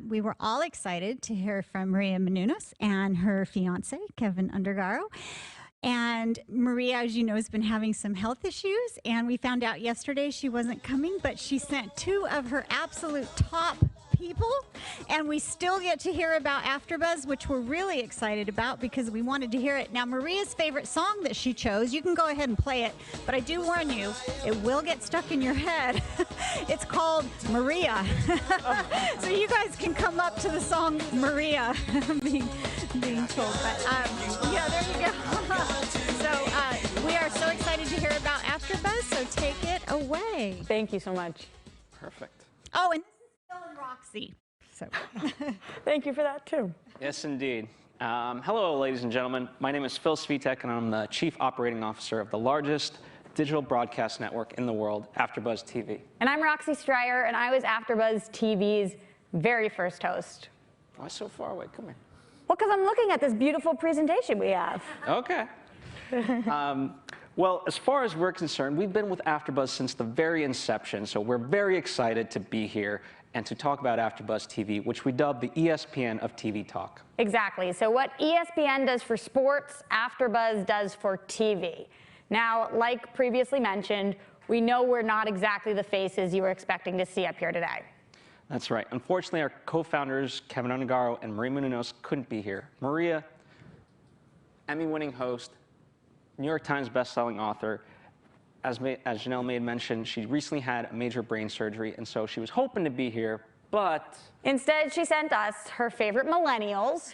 We were all excited to hear from Maria Menounos and her fiance, Keven Undergaro. And Maria, as you know, has been having some health issues, and we found out yesterday she wasn't coming, but she sent 2 of her absolute top people, and we still get to hear about AfterBuzz, which we're really excited about because we wanted to hear it. Now, Maria's favorite song that she chose, you can go ahead and play it, but I do warn you, it will get stuck in your head. It's called Maria. So you guys can come up to the song Maria, being told. But yeah, there you go. So we are so excited to hear about AfterBuzz, so take it away. Thank you so much. Perfect. Oh, and and Roxy. So. Thank you for that, too. Yes, indeed. Hello, ladies and gentlemen. My name is Phil Svitek, and I'm the Chief Operating Officer of the largest digital broadcast network in the world, AfterBuzz TV. And I'm Roxy Striar, and I was AfterBuzz TV's very first host. Why so far away? Come here. Well, because I'm looking at this beautiful presentation we have. Okay. Well, as far as we're concerned, we've been with AfterBuzz since the very inception, so we're very excited to be here and to talk about AfterBuzz TV, which we dub the ESPN of TV Talk. Exactly. So what ESPN does for sports, AfterBuzz does for TV. Now, like previously mentioned, we know we're not exactly the faces you were expecting to see up here today. That's right. Unfortunately, our co-founders, Keven Undergaro and Maria Menounos, couldn't be here. Maria, Emmy-winning host, New York Times bestselling author. As Janelle made mention, she recently had a major brain surgery, and so she was hoping to be here, but... Instead, she sent us her favorite millennials,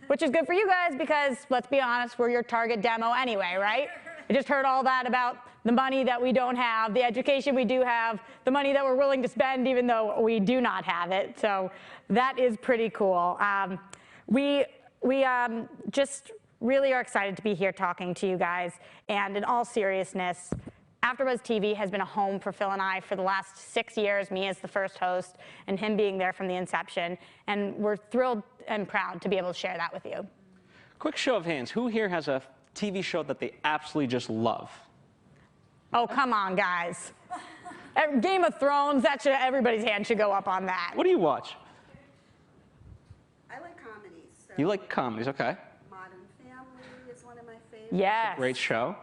which is good for you guys because, let's be honest, we're your target demo anyway, right? I just heard all that about the money that we don't have, the education we do have, the money that we're willing to spend even though we do not have it. So that is pretty cool. We just really are excited to be here talking to you guys. And in all seriousness, AfterBuzz TV has been a home for Phil and I for the last 6 years, me as the first host and him being there from the inception. And we're thrilled and proud to be able to share that with you. Quick show of hands, who here has a TV show that they absolutely just love? Oh, come on, guys. Game of Thrones, everybody's hand should go up on that. What do you watch? I like comedies. So You like comedies, okay. Modern Family is one of my favorites. Yes. Great show.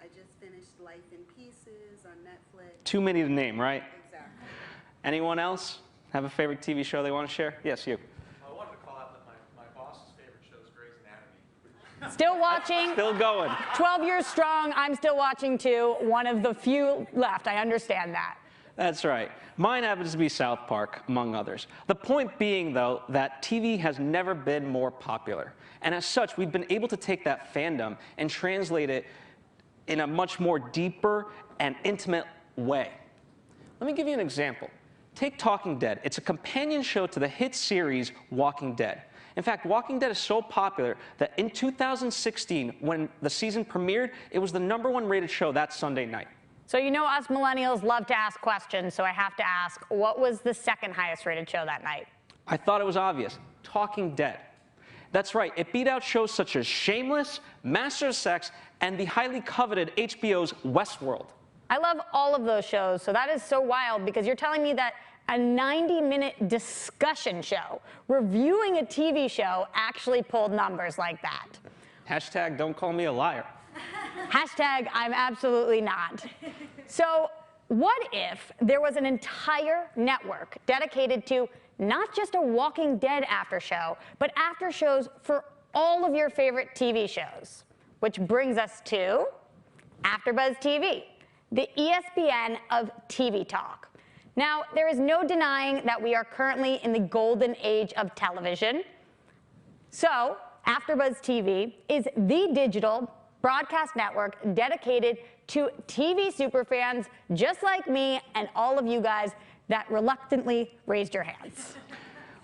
I just finished Life in Pieces on Netflix. Too many to name, right? Exactly. Anyone else have a favorite TV show they want to share? Yes, you. I wanted to call out that my boss's favorite show is Grey's Anatomy. Still watching. Still going. 12 years strong, I'm still watching too. One of the few left, I understand that. That's right. Mine happens to be South Park, among others. The point being, though, that TV has never been more popular. And as such, we've been able to take that fandom and translate it in a much more deeper and intimate way. Let me give you an example. Take Talking Dead. It's a companion show to the hit series Walking Dead. In fact, Walking Dead is so popular that in 2016, when the season premiered, it was the #1 rated show that Sunday night. So you know us millennials love to ask questions, so I have to ask, what was the second highest rated show that night? I thought it was obvious. Talking Dead. That's right, it beat out shows such as Shameless, Master of Sex, and the highly coveted HBO's Westworld. I love all of those shows, so that is so wild because you're telling me that a 90-minute discussion show reviewing a TV show actually pulled numbers like that. Hashtag don't call me a liar. Hashtag I'm absolutely not. So what if there was an entire network dedicated to not just a Walking Dead after show, but after shows for all of your favorite TV shows? Which brings us to AfterBuzz TV, the ESPN of TV Talk. Now, there is no denying that we are currently in the golden age of television. So, AfterBuzz TV is the digital broadcast network dedicated to TV superfans just like me and all of you guys that reluctantly raised your hands.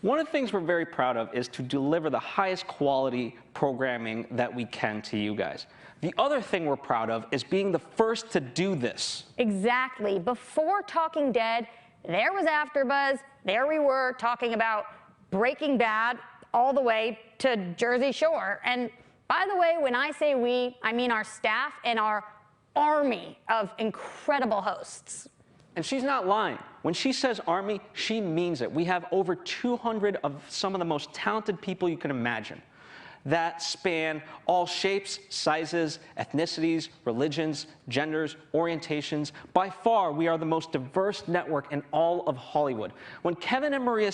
One of the things we're very proud of is to deliver the highest quality programming that we can to you guys. The other thing we're proud of is being the first to do this. Exactly. Before Talking Dead, there was AfterBuzz. There we were talking about Breaking Bad all the way to Jersey Shore. And by the way, when I say we, I mean our staff and our army of incredible hosts. And she's not lying. When she says Army, she means it. We have over 200 of some of the most talented people you can imagine that span all shapes, sizes, ethnicities, religions, genders, orientations. By far, we are the most diverse network in all of Hollywood. When Keven and Maria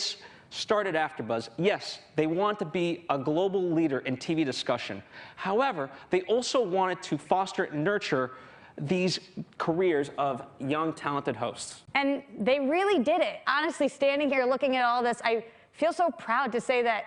started AfterBuzz, yes, they want to be a global leader in TV discussion. However, they also wanted to foster and nurture these careers of young, talented hosts. And they really did it. Honestly, standing here looking at all this, I feel so proud to say that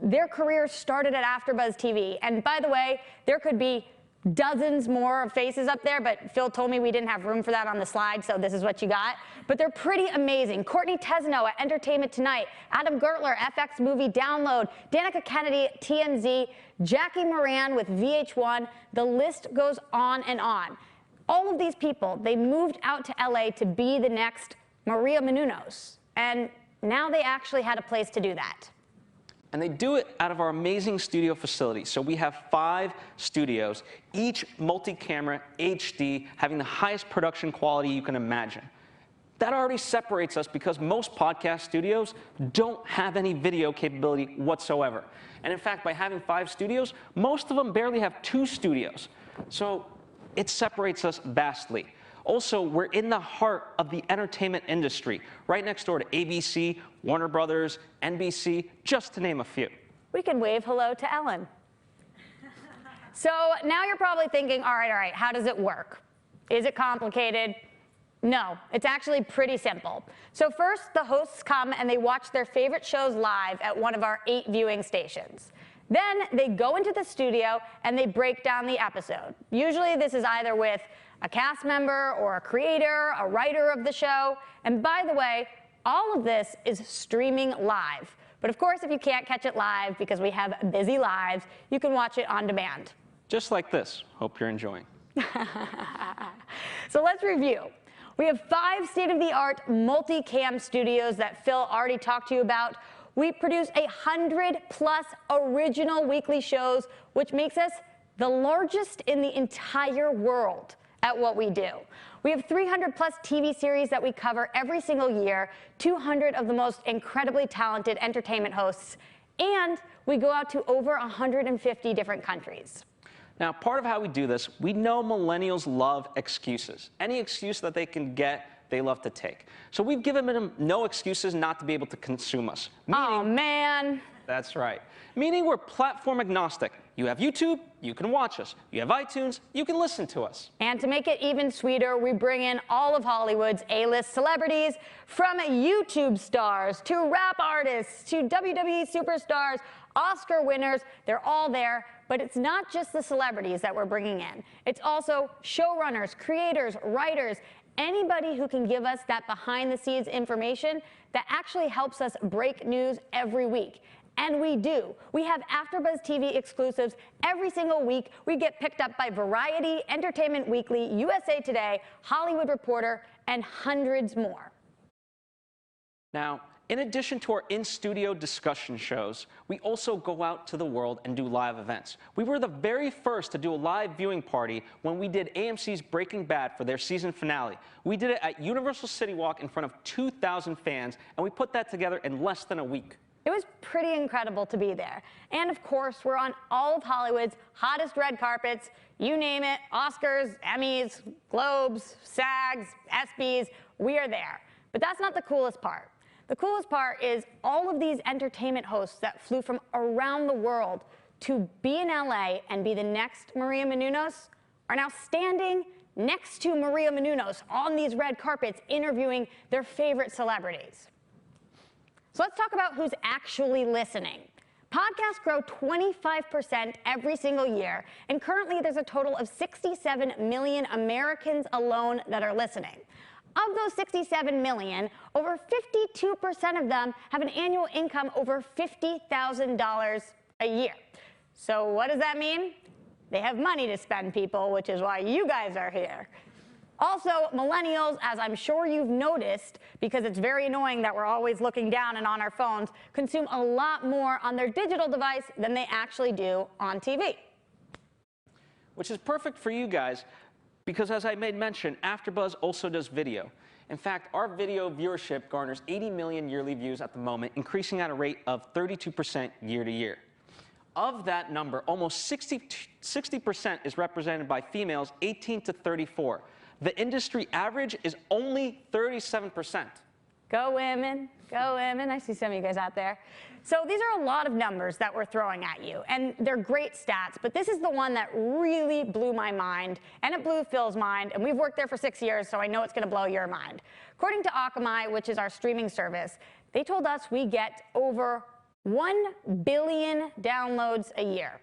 their careers started at AfterBuzz TV. And by the way, there could be dozens more faces up there, but Phil told me we didn't have room for that on the slide, so this is what you got. But they're pretty amazing. Courtney Tesno at Entertainment Tonight, Adam Gertler, FX Movie Download, Danica Kennedy, TMZ, Jackie Moran with VH1. The list goes on and on. All of these people, they moved out to LA to be the next Maria Menounos. And now they actually had a place to do that. And they do it out of our amazing studio facility. So we have 5 studios, each multi-camera, HD, having the highest production quality you can imagine. That already separates us because most podcast studios don't have any video capability whatsoever. And in fact, by having 5 studios, most of them barely have 2 studios. So it separates us vastly. Also, we're in the heart of the entertainment industry, right next door to ABC, Warner Brothers, NBC, just to name a few. We can wave hello to Ellen. So now you're probably thinking, all right, how does it work? Is it complicated? No, it's actually pretty simple. So first, the hosts come and they watch their favorite shows live at one of our 8 viewing stations. Then they go into the studio and they break down the episode. Usually this is either with a cast member or a creator, a writer of the show. And by the way, all of this is streaming live. But of course, if you can't catch it live because we have busy lives, you can watch it on demand. Just like this. Hope you're enjoying. So let's review. We have 5 state-of-the-art multi-cam studios that Phil already talked to you about. We produce 100+ original weekly shows, which makes us the largest in the entire world at what we do. We have 300+ TV series that we cover every single year, 200 of the most incredibly talented entertainment hosts, and we go out to over 150 different countries. Now, part of how we do this, we know millennials love excuses. Any excuse that they can get, they love to take. So we've given them no excuses not to be able to consume us. Oh, man. That's right. Meaning we're platform agnostic. You have YouTube, you can watch us. You have iTunes, you can listen to us. And to make it even sweeter, we bring in all of Hollywood's A-list celebrities, from YouTube stars to rap artists to WWE superstars, Oscar winners. They're all there. But it's not just the celebrities that we're bringing in. It's also showrunners, creators, writers, anybody who can give us that behind-the-scenes information that actually helps us break news every week. And we do. We have AfterBuzz TV exclusives every single week. We get picked up by Variety, Entertainment Weekly, USA Today, Hollywood Reporter, and hundreds more. Now, in addition to our in-studio discussion shows, we also go out to the world and do live events. We were the very first to do a live viewing party when we did AMC's Breaking Bad for their season finale. We did it at Universal City Walk in front of 2,000 fans, and we put that together in less than a week. It was pretty incredible to be there. And of course, we're on all of Hollywood's hottest red carpets. You name it, Oscars, Emmys, Globes, SAGs, ESPYs, we are there. But that's not the coolest part. The coolest part is all of these entertainment hosts that flew from around the world to be in LA and be the next Maria Menounos are now standing next to Maria Menounos on these red carpets interviewing their favorite celebrities. So let's talk about who's actually listening. Podcasts grow 25% every single year, and currently there's a total of 67 million Americans alone that are listening. Of those 67 million, over 52% of them have an annual income over $50,000 a year. So what does that mean? They have money to spend, people, which is why you guys are here. Also, millennials, as I'm sure you've noticed, because it's very annoying that we're always looking down and on our phones, consume a lot more on their digital device than they actually do on TV. Which is perfect for you guys, because as I made mention, AfterBuzz also does video. In fact, our video viewership garners 80 million yearly views at the moment, increasing at a rate of 32% year to year. Of that number, almost 60% is represented by females 18 to 34. The industry average is only 37%. Go women, go women. I see some of you guys out there. So these are a lot of numbers that we're throwing at you, and they're great stats, but this is the one that really blew my mind, and it blew Phil's mind, and we've worked there for 6 years, so I know it's gonna blow your mind. According to Akamai, which is our streaming service, they told us we get over 1 billion downloads a year.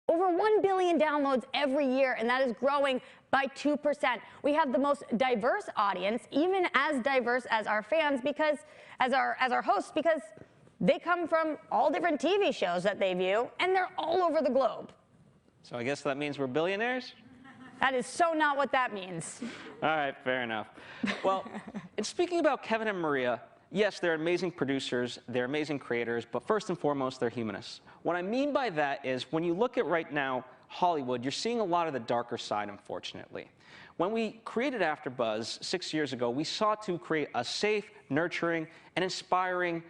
Over 1 billion downloads every year, and that is growing by 2%. We have the most diverse audience, even as diverse as our fans, because as our hosts, because they come from all different TV shows that they view, and they're all over the globe. So I guess that means we're billionaires? That is so not what that means. All right, fair enough. Well, and speaking about Keven and Maria, yes, they're amazing producers, they're amazing creators, but first and foremost, they're humanists. What I mean by that is when you look at right now Hollywood, you're seeing a lot of the darker side, unfortunately. When we created AfterBuzz 6 years ago, we sought to create a safe, nurturing, and inspiring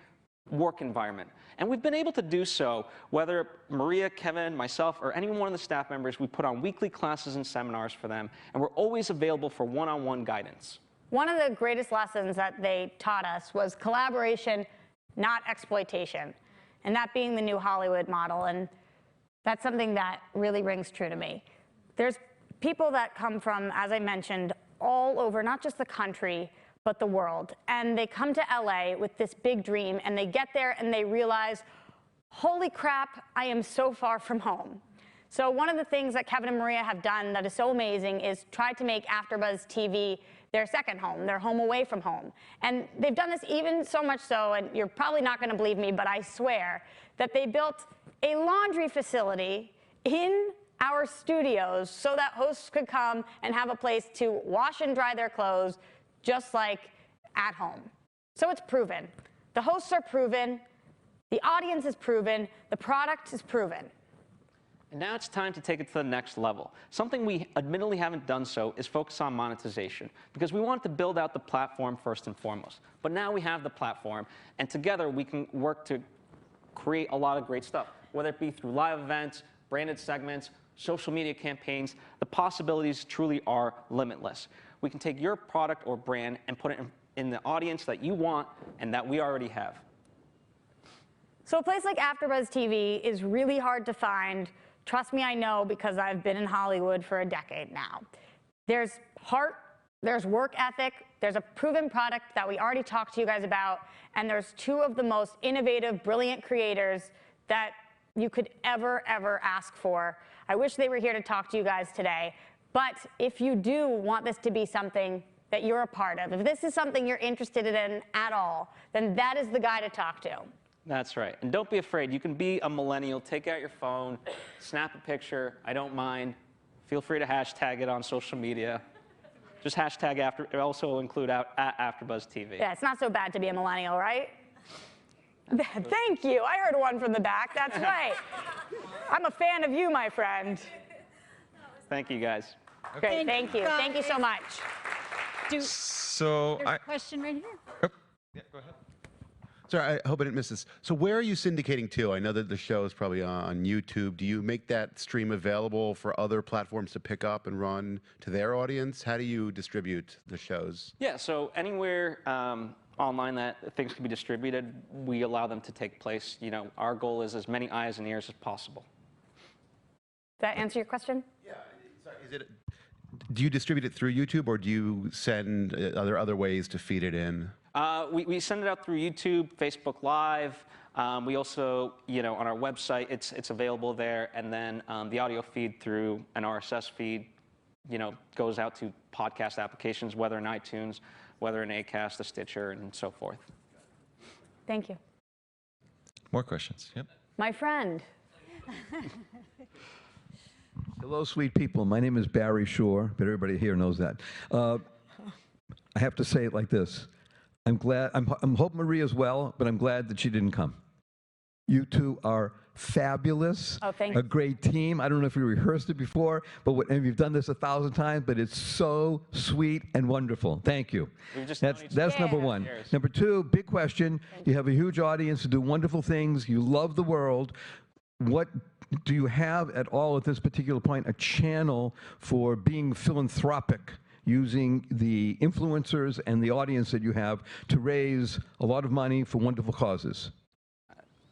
work environment. And we've been able to do so, whether Maria, Keven, myself, or any one of the staff members, we put on weekly classes and seminars for them, and we're always available for one-on-one guidance. One of the greatest lessons that they taught us was collaboration, not exploitation, and that being the new Hollywood model, and that's something that really rings true to me. There's people that come from, as I mentioned, all over, not just the country, but the world, and they come to LA with this big dream, and they get there and they realize, holy crap, I am so far from home. So one of the things that Keven and Maria have done that is so amazing is try to make AfterBuzz TV their second home, their home away from home. And they've done this even so much so, and you're probably not gonna believe me, but I swear, that they built a laundry facility in our studios so that hosts could come and have a place to wash and dry their clothes just like at home. So it's proven. The hosts are proven, the audience is proven, the product is proven. And now it's time to take it to the next level. Something we admittedly haven't done so is focus on monetization, because we wanted to build out the platform first and foremost. But now we have the platform, and together we can work to create a lot of great stuff, whether it be through live events, branded segments, social media campaigns. The possibilities truly are limitless. We can take your product or brand and put it in the audience that you want and that we already have. So a place like AfterBuzz TV is really hard to find. Trust me, I know, because I've been in Hollywood for a decade now. There's heart, there's work ethic, there's a proven product that we already talked to you guys about, and there's two of the most innovative, brilliant creators that you could ever ask for. I wish they were here to talk to you guys today. But if you do want this to be something that you're a part of, if this is something you're interested in at all, then that is the guy to talk to. That's right. And don't be afraid. You can be a millennial. Take out your phone, snap a picture. I don't mind. Feel free to hashtag it on social media. Just hashtag after, also include at AfterBuzz TV. Yeah, it's not so bad to be a millennial, right? Thank you. I heard one from the back. That's right. I'm a fan of you, my friend. Thank you, guys. Great. Thank you. Thank you so much. There's a question right here. Oh, yeah, go ahead. Sorry, I hope I didn't miss this. So where are you syndicating to? I know that the show is probably on YouTube. Do you make that stream available for other platforms to pick up and run to their audience? How do you distribute the shows? Yeah, so anywhere online that things can be distributed, we allow them to take place. You know, our goal is as many eyes and ears as possible. Does that answer your question? Yeah. Sorry, do you distribute it through YouTube, or do you send other ways to feed it in? We send it out through YouTube, Facebook Live. We also, you know, on our website, it's available there. And then the audio feed through an RSS feed, you know, goes out to podcast applications, whether in iTunes, whether in Acast, the Stitcher, and so forth. Thank you. More questions? Yep. My friend. Hello, sweet people. My name is Barry Shore, but everybody here knows that. I have to say it like this. I'm glad, I'm hope Maria's well, but I'm glad that she didn't come. You two are fabulous. Oh, thank A you. great team. I don't know if you rehearsed it before, and you've done this 1,000 times, but it's so sweet and wonderful. Thank you. We've just That's known each other number for one. years. Number two, big question. You have a huge audience to do wonderful things. You love the world. What do you have at all at this particular point a channel for being philanthropic, using the influencers and the audience that you have to raise a lot of money for wonderful causes?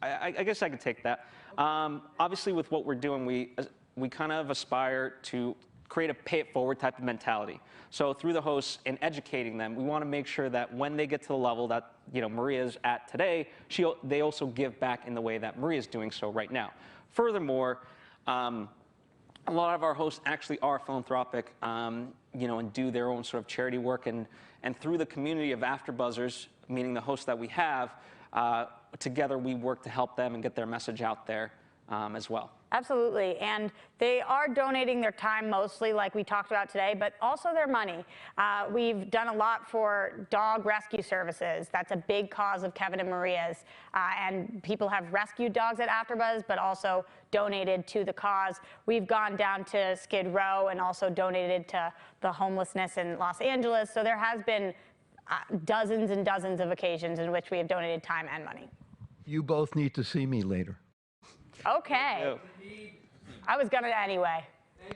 I guess I could take that. Obviously, with what we're doing, we kind of aspire to create a pay-it-forward type of mentality. So through the hosts and educating them, we want to make sure that when they get to the level that Maria's at today, they also give back in the way that Maria's doing so right now. Furthermore, a lot of our hosts actually are philanthropic, and do their own sort of charity work, and through the community of AfterBuzzers, meaning the hosts that we have, together we work to help them and get their message out there as well. Absolutely, and they are donating their time mostly, like we talked about today, but also their money. We've done a lot for dog rescue services. That's a big cause of Keven and Maria's, and people have rescued dogs at AfterBuzz, but also donated to the cause. We've gone down to Skid Row and also donated to the homelessness in Los Angeles, so there has been dozens and dozens of occasions in which we have donated time and money. You both need to see me later. Okay. I was gonna anyway.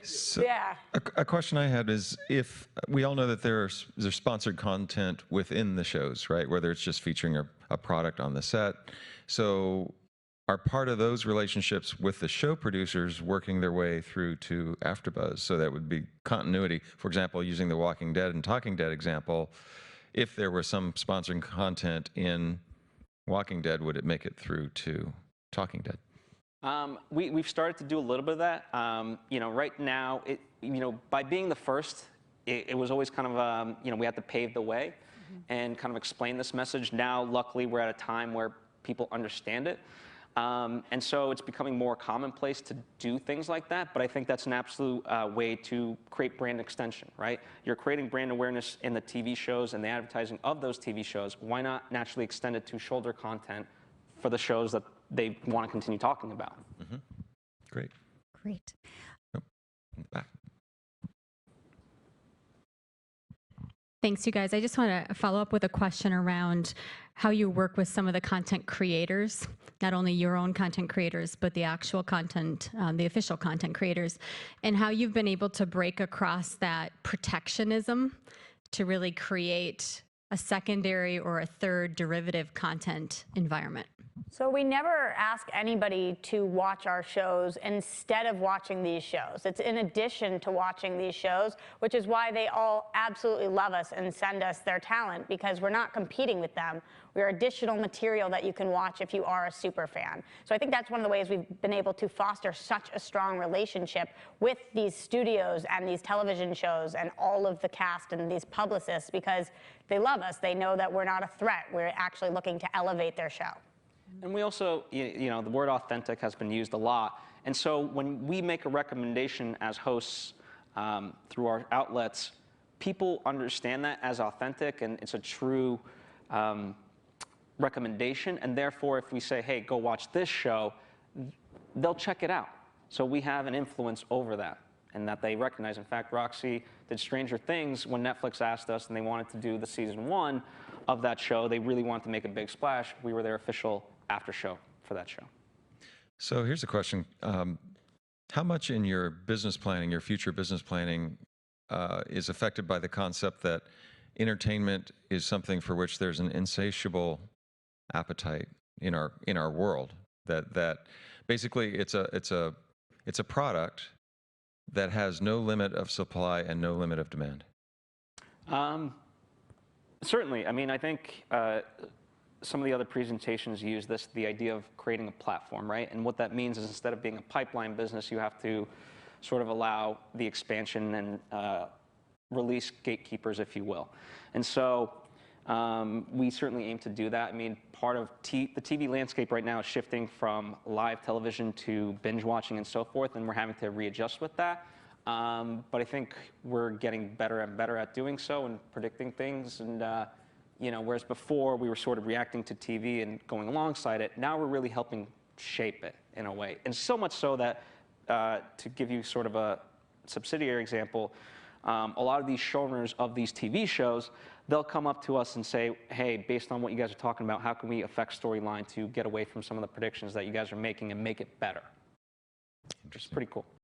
So Yeah. a question I had is, if we all know that there's sponsored content within the shows, right? Whether it's just featuring a product on the set. So are part of those relationships with the show producers working their way through to AfterBuzz? So that would be continuity. For example, using the Walking Dead and Talking Dead example, if there was some sponsoring content in Walking Dead, would it make it through to Talking Dead? We've started to do a little bit of that. Right now, by being the first, it was always kind of, we had to pave the way and kind of explain this message. Now, luckily, we're at a time where people understand it. And so it's becoming more commonplace to do things like that. But I think that's an absolute way to create brand extension, right? You're creating brand awareness in the TV shows and the advertising of those TV shows. Why not naturally extend it to shoulder content for the shows that they want to continue talking about? Mm-hmm. Great. Great. Oh, back. Thanks, you guys. I just want to follow up with a question around how you work with some of the content creators, not only your own content creators, but the actual content, the official content creators, and how you've been able to break across that protectionism to really create a secondary or a third derivative content environment. So we never ask anybody to watch our shows instead of watching these shows. It's in addition to watching these shows, which is why they all absolutely love us and send us their talent, because we're not competing with them. We're additional material that you can watch if you are a super fan. So I think that's one of the ways we've been able to foster such a strong relationship with these studios and these television shows and all of the cast and these publicists, because they love us. They know that we're not a threat. We're actually looking to elevate their show. And we also, the word authentic has been used a lot. And so when we make a recommendation as hosts through our outlets, people understand that as authentic, and it's a true recommendation. And therefore, if we say, hey, go watch this show, they'll check it out. So we have an influence over that, and that they recognize. In fact, Roxy did Stranger Things when Netflix asked us and they wanted to do the season 1 of that show. They really wanted to make a big splash. We were their official after show for that show. So here's a question. How much in your business planning, your future business planning, is affected by the concept that entertainment is something for which there's an insatiable appetite in our world? That basically it's a product that has no limit of supply and no limit of demand. Certainly. I mean, I think some of the other presentations use the idea of creating a platform, right? And what that means is, instead of being a pipeline business, you have to sort of allow the expansion and release gatekeepers, if you will. And so we certainly aim to do that. I mean, part of the TV landscape right now is shifting from live television to binge watching and so forth, and we're having to readjust with that. But I think we're getting better and better at doing so and predicting things. And whereas before we were sort of reacting to TV and going alongside it, now we're really helping shape it in a way. And so much so that, to give you sort of a subsidiary example, a lot of these showrunners of these TV shows, they'll come up to us and say, hey, based on what you guys are talking about, how can we affect storyline to get away from some of the predictions that you guys are making and make it better? Which is pretty cool.